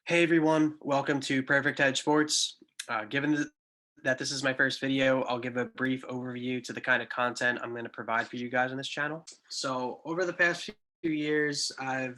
Hey everyone, welcome to Perfect Hedge Sports. Given that this is my first video, I'll give a brief overview to the kind of content I'm going to provide for you guys on this channel. So over the past few years, I've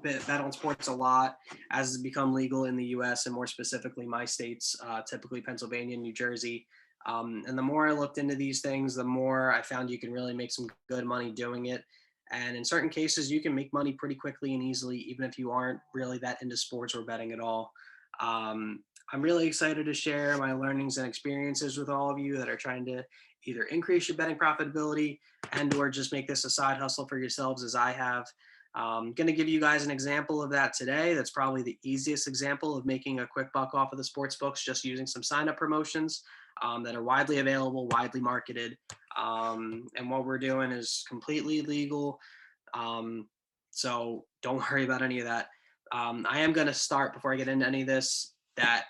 bet on sports a lot as it's become legal in the US and more specifically my states, typically Pennsylvania and New Jersey. And the more I looked into these things, the more I found you can really make some good money doing it. And in certain cases, you can make money pretty quickly and easily, even if you aren't really that into sports or betting at all. I'm really excited to share my learnings and experiences with all of you that are trying to either increase your betting profitability and or just make this a side hustle for yourselves as I have. I'm going to give you guys an example of that today. That's probably the easiest example of making a quick buck off of the sports books, just using some sign up promotions that are widely available, widely marketed. And what we're doing is completely legal. So don't worry about any of that. I am going to start before I get into any of this that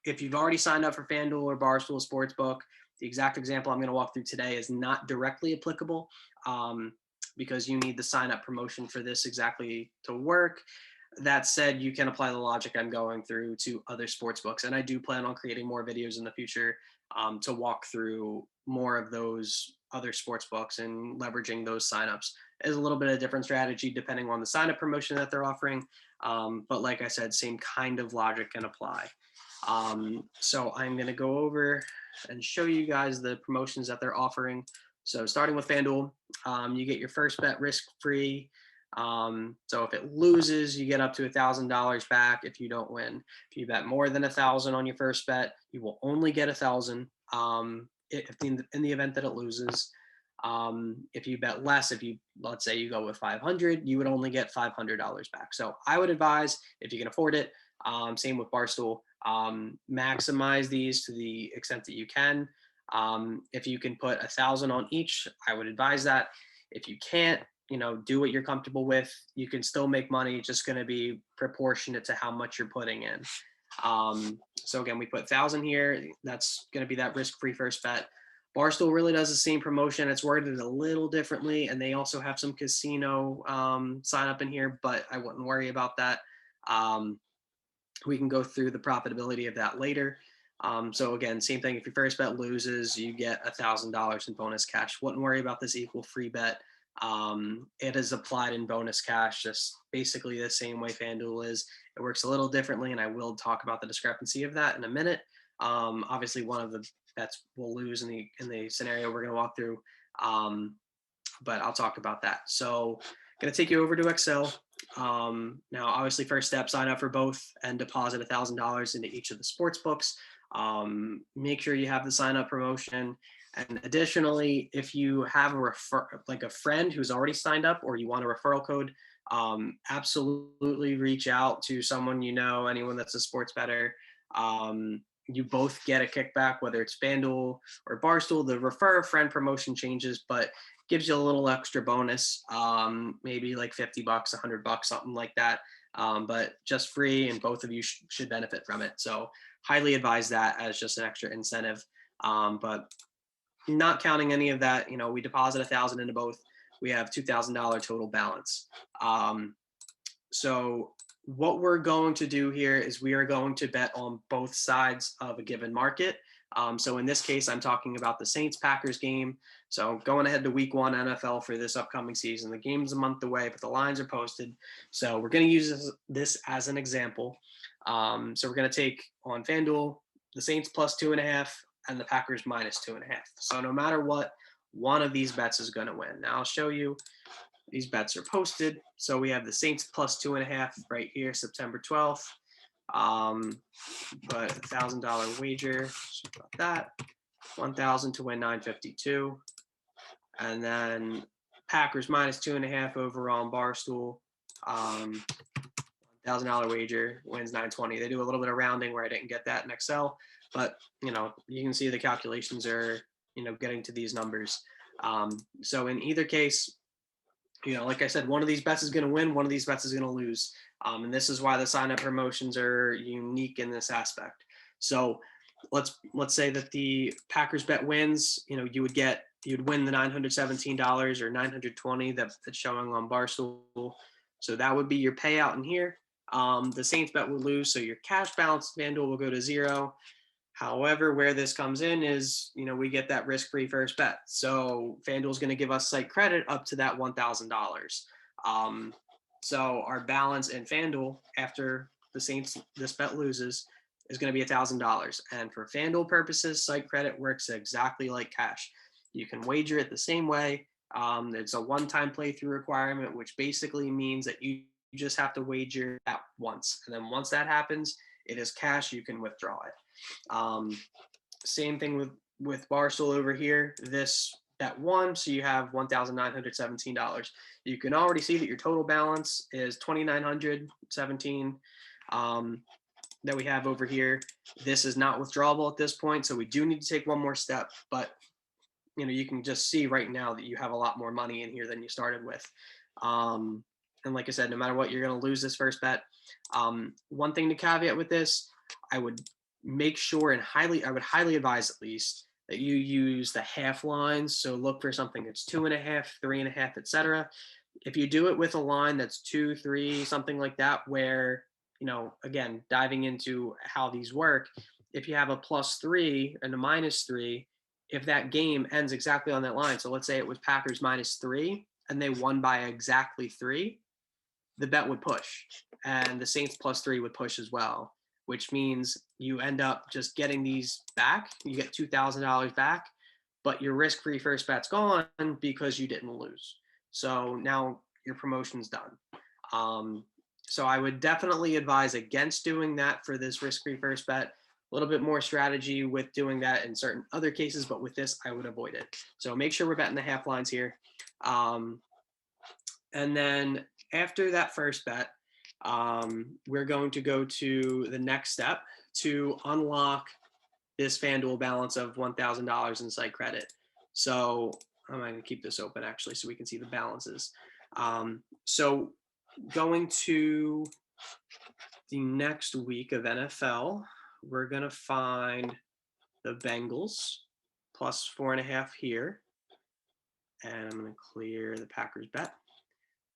if you've already signed up for FanDuel or Barstool Sportsbook, the exact example I'm going to walk through today is not directly applicable because you need the sign up promotion for this exactly to work. That said, you can apply the logic I'm going through to other sports books. And I do plan on creating more videos in the future to walk through more of those other sports books and leveraging those signups. Is a little bit of a different strategy depending on the sign up promotion that they're offering. But like I said, same kind of logic can apply. So I'm going to go over and show you guys the promotions that they're offering. So starting with FanDuel, you get your first bet risk free. So if it loses, you get up to $1,000 back if you don't win. If you bet more than 1,000 on your first bet, you will only get 1,000 if in the event that it loses. If you bet less, let's say you go with 500, you would only get $500 back. So I would advise if you can afford it, same with Barstool, maximize these to the extent that you can. If you can put 1,000 on each, I would advise that. If you can't, do what you're comfortable with. You can still make money. It's just going to be proportionate to how much you're putting in. So again, we put 1,000 here. That's going to be that risk-free first bet. Barstool really does the same promotion. It's worded a little differently, and they also have some casino sign up in here, but I wouldn't worry about that. We can go through the profitability of that later. So again, same thing. If your first bet loses, you get $1,000 in bonus cash. Wouldn't worry about this equal free bet. It is applied in bonus cash, just basically the same way FanDuel is. It works a little differently, and I will talk about the discrepancy of that in a minute. Obviously, one of the bets will lose in the scenario we're going to walk through, but I'll talk about that. So, going to take you over to Excel. Now, obviously, first step: sign up for both and deposit $1,000 into each of the sports books. Make sure you have the sign up promotion. And additionally, if you have a friend who's already signed up or you want a referral code, absolutely reach out to someone anyone that's a sports bettor. You both get a kickback, whether it's FanDuel or Barstool. The refer a friend promotion changes, but gives you a little extra bonus, maybe like $50, $100, something like that. But just free, and both of you should benefit from it. So highly advise that as just an extra incentive. But not counting any of that, we deposit 1,000 into both. We have $2,000 total balance. So what we're going to do here is we are going to bet on both sides of a given market. So in this case, I'm talking about the Saints-Packers game. So going ahead to week 1 NFL for this upcoming season. The game's a month away, but the lines are posted. So we're going to use this as an example. So we're going to take on FanDuel, the Saints plus 2.5 and the Packers minus 2.5. So no matter what, one of these bets is going to win. Now I'll show you. These bets are posted. So we have the Saints plus 2.5 right here, September 12th. Put $1,000 wager, about that. 1,000 to win 952. And then Packers minus 2.5 overall on Barstool. $1,000 wager wins 920. They do a little bit of rounding where I didn't get that in Excel, but you can see the calculations are getting to these numbers. So in either case, like I said, one of these bets is going to win, one of these bets is going to lose. And this is why the sign up promotions are unique in this aspect. So let's say that the Packers bet wins, you'd win the $917 or $920 that's showing on Barstool. So that would be your payout in here. the Saints bet will lose, so your cash balance FanDuel will go to zero. However, where this comes in is, we get that risk-free first bet. So FanDuel is going to give us site credit up to that $1,000. So our balance in FanDuel after the Saints this bet loses is going to be $1,000. And for FanDuel purposes, site credit works exactly like cash. You can wager it the same way. It's a one-time playthrough requirement, which basically means that you just have to wager that once. And then once that happens, it is cash. You can withdraw it. Same thing with Barstool over here. This at one, so you have $1,917. You can already see that your total balance is $2,917 that we have over here. This is not withdrawable at this point, so we do need to take one more step. But you can just see right now that you have a lot more money in here than you started with. And like I said, no matter what, you're going to lose this first bet. One thing to caveat with this, I would make sure and I would highly advise at least that you use the half lines. So look for something that's 2.5, 3.5, etc. If you do it with a line that's 2, 3, something like that, where, again, diving into how these work, if you have a +3 and a -3, if that game ends exactly on that line, so let's say it was Packers -3 and they won by exactly 3, the bet would push, and the Saints +3 would push as well, which means you end up just getting these back. You get $2,000 back, but your risk-free first bet's gone because you didn't lose. So now your promotion's done. So I would definitely advise against doing that for this risk-free first bet. A little bit more strategy with doing that in certain other cases, but with this, I would avoid it. So make sure we're betting the half lines here. And then after that first bet, we're going to go to the next step to unlock this FanDuel balance of $1,000 in site credit. So I'm going to keep this open actually so we can see the balances. So going to the next week of NFL, we're going to find the Bengals +4.5 here. And I'm going to clear the Packers bet.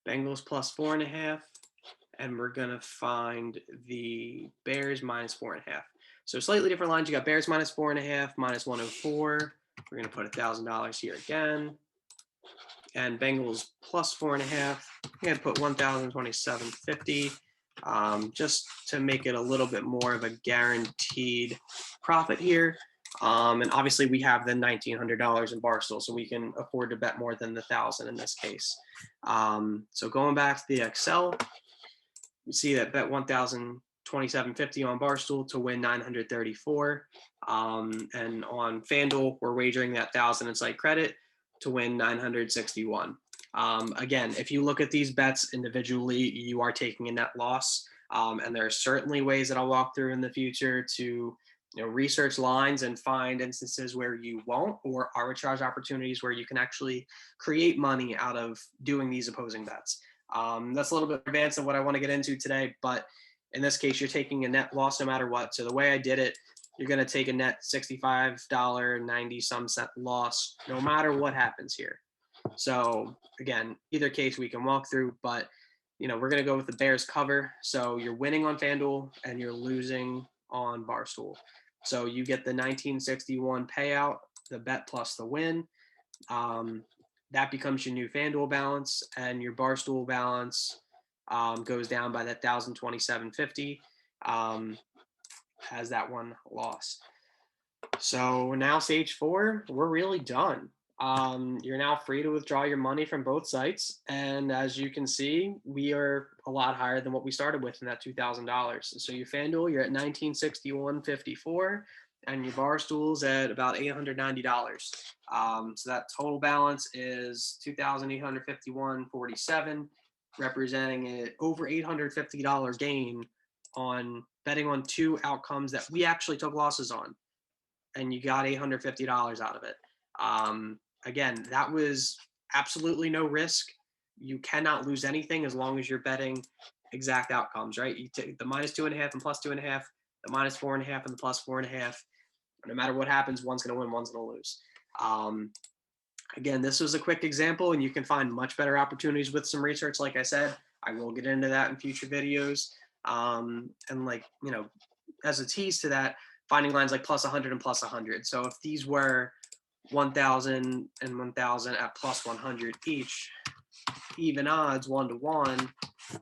Bengals +4.5. And we're going to find the Bears -4.5. So slightly different lines. You got Bears -4.5, -104. We're going to put $1,000 here again. And Bengals +4.5. We're going to put $1,027.50. Just to make it a little bit more of a guaranteed profit here. And obviously we have the $1,900 in Barstool, so we can afford to bet more than the $1,000 in this case. So going back to the Excel, you see that bet $1,027.50 on Barstool to win $934. And on FanDuel, we're wagering that $1,000 in site credit to win $961. Again, if you look at these bets individually, you are taking a net loss. And there are certainly ways that I'll walk through in the future to research lines and find instances where you won't, or arbitrage opportunities where you can actually create money out of doing these opposing bets. That's a little bit advanced than what I want to get into today, but in this case, you're taking a net loss no matter what. So the way I did it, you're going to take a net $65.90 some cent loss no matter what happens here. So again, either case we can walk through, but we're going to go with the Bears cover. So you're winning on FanDuel and you're losing on Barstool. So you get the $1961 payout, the bet plus the win. That becomes your new FanDuel balance, and your Barstool balance goes down by that $1,027.50 as that one loss. So now stage 4, we're really done. You're now free to withdraw your money from both sites. And as you can see, we are a lot higher than what we started with in that $2,000. So your FanDuel, you're at $1961.54, and your Barstool's at about $890. So that total balance is $2,851.47, representing an over $850 gain on betting on 2 outcomes that we actually took losses on, and you got $850 out of it. Again, that was absolutely no risk. You cannot lose anything as long as you're betting exact outcomes, right? You take the -2.5 and +2.5, the -4.5 and the +4.5. No matter what happens, one's going to win, one's going to lose. Again, this was a quick example, and you can find much better opportunities with some research. Like I said, I will get into that in future videos. And like, as a tease to that, finding lines like plus 100 and plus 100. So if these were 1,000 and 1,000 at plus 100 each, even odds 1-to-1,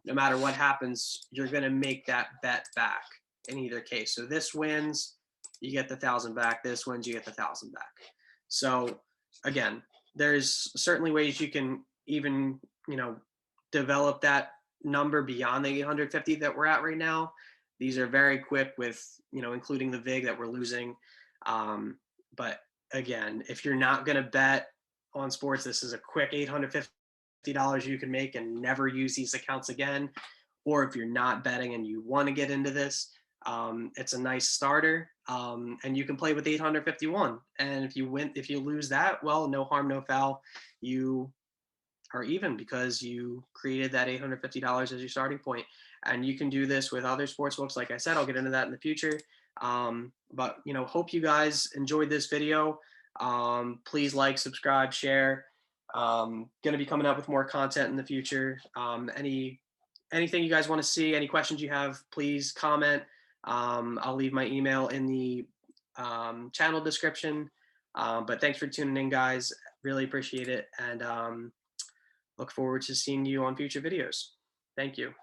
no matter what happens, you're going to make that bet back in either case. So this wins, you get the 1,000 back. This wins, you get the 1,000 back. So again, there's certainly ways you can even, develop that number beyond the 850 that we're at right now. These are very quick with, including the VIG that we're losing. But again, if you're not going to bet on sports, this is a quick $850 you can make and never use these accounts again. Or if you're not betting and you want to get into this, it's a nice starter, and you can play with 851. And if you lose that, well, no harm, no foul. You are even because you created that $850 as your starting point. And you can do this with other sports books. Like I said, I'll get into that in the future. But hope you guys enjoyed this video. Please like, subscribe, share. Going to be coming up with more content in the future. Anything you guys want to see, any questions you have, please comment. I'll leave my email in the channel description. But thanks for tuning in, guys. Really appreciate it. And look forward to seeing you on future videos. Thank you.